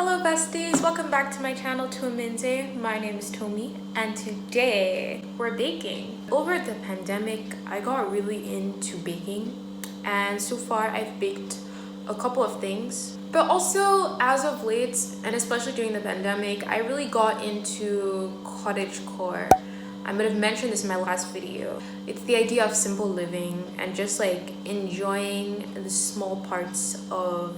Hello besties, welcome back to my channel Tuaminze. My name is Tomi and today we're baking. Over the pandemic, I got really into baking and so far I've baked a couple of things. But also as of late, and especially during the pandemic, I really got into cottagecore. I might have mentioned this in my last video. It's the idea of simple living and just like enjoying the small parts of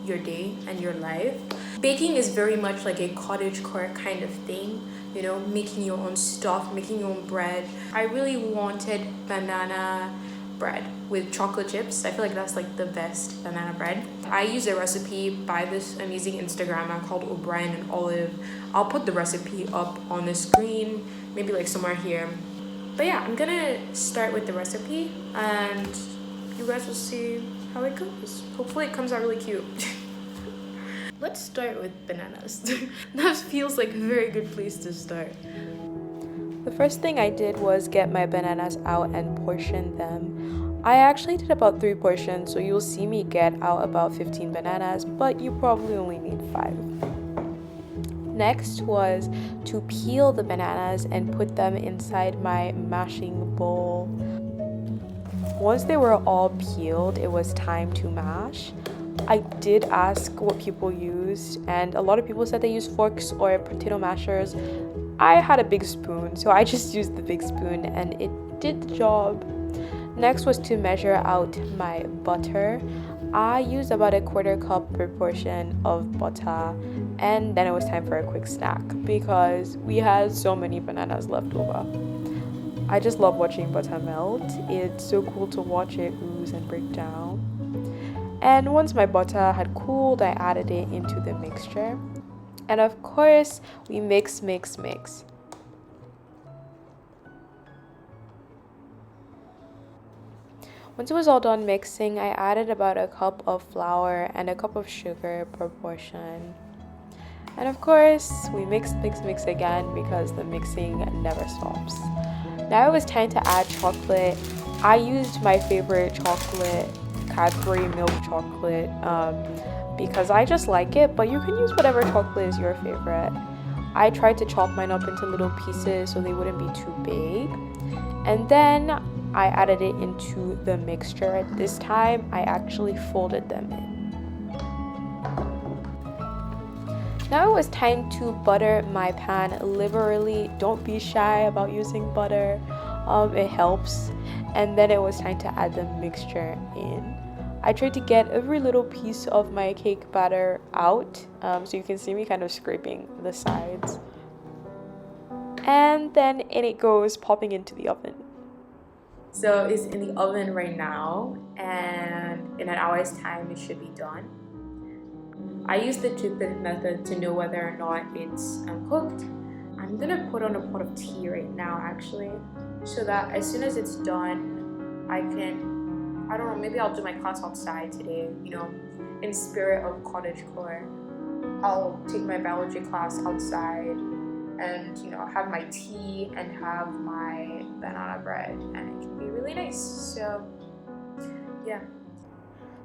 your day and your life. Baking is very much like a cottagecore kind of thing, you know, making your own stuff, making your own bread. I really wanted banana bread with chocolate chips. I feel like that's like the best banana bread. I used a recipe by this amazing Instagrammer called O'Brien and Olive. I'll put the recipe up on the screen, maybe like somewhere here. But yeah, I'm gonna start with the recipe and you guys will see how it goes. Hopefully it comes out really cute. Let's start with bananas. That feels like a very good place to start. The first thing I did was get my bananas out and portion them. I actually did about 3 portions, so you'll see me get out about 15 bananas, but you probably only need 5. Next was to peel the bananas and put them inside my mashing bowl. Once they were all peeled, it was time to mash. I did ask what people used, and a lot of people said they use forks or potato mashers. I had a big spoon, so I just used the big spoon and it did the job. Next was to measure out my butter. I used about a 1/4 cup per portion of butter, and then it was time for a quick snack because we had so many bananas left over. I just love watching butter melt. It's so cool to watch it ooze and break down. And once my butter had cooled, I added it into the mixture. And of course, we mix. Once it was all done mixing, I added about a cup of flour and a cup of sugar per portion. And of course, we mix again because the mixing never stops. Now it was time to add chocolate. I used my favorite chocolate, Cadbury milk chocolate, because I just like it, but you can use whatever chocolate is your favorite. I tried to chop mine up into little pieces so they wouldn't be too big. And then I added it into the mixture. This time, I actually folded them in. Now it was time to butter my pan liberally. Don't be shy about using butter. It helps. And then it was time to add the mixture in. I tried to get every little piece of my cake batter out, so you can see me kind of scraping the sides. And then in it goes, popping into the oven. So it's in the oven right now, and in an hour's time it should be done. I use the toothpick method to know whether or not it's cooked. I'm gonna put on a pot of tea right now actually, so that as soon as it's done, I don't know, maybe I'll do my class outside today, you know, in spirit of cottagecore. I'll take my biology class outside and, you know, have my tea and have my banana bread, and it can be really nice. So yeah.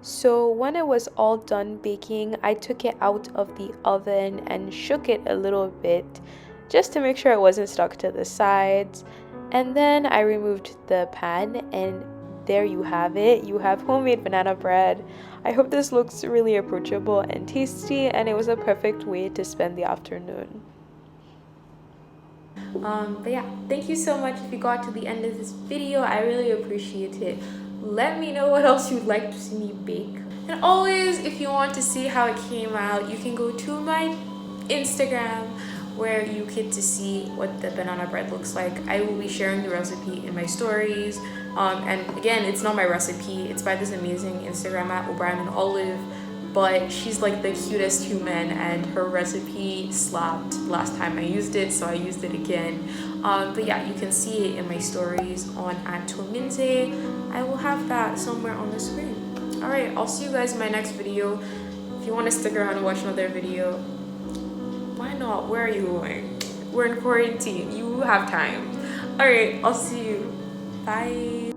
So when it was all done baking, I took it out of the oven and shook it a little bit just to make sure it wasn't stuck to the sides. And then I removed the pan, and there you have it. You have homemade banana bread. I hope this looks really approachable and tasty, and it was a perfect way to spend the afternoon. But yeah, thank you so much if you got to the end of this video. I really appreciate it. Let me know what else you'd like to see me bake. And always, if you want to see how it came out, you can go to my Instagram where you get to see what the banana bread looks like. I will be sharing the recipe in my stories. And again, it's not my recipe. It's by this amazing Instagrammer, O'Brien and Olive. But she's like the cutest human, and her recipe slapped last time I used it, so I used it again. But yeah, you can see it in my stories on @Tuaminze. I will have that somewhere on the screen. Alright, I'll see you guys in my next video. If you want to stick around and watch another video, why not? Where are you going? We're in quarantine. You have time. Alright, I'll see you. Bye.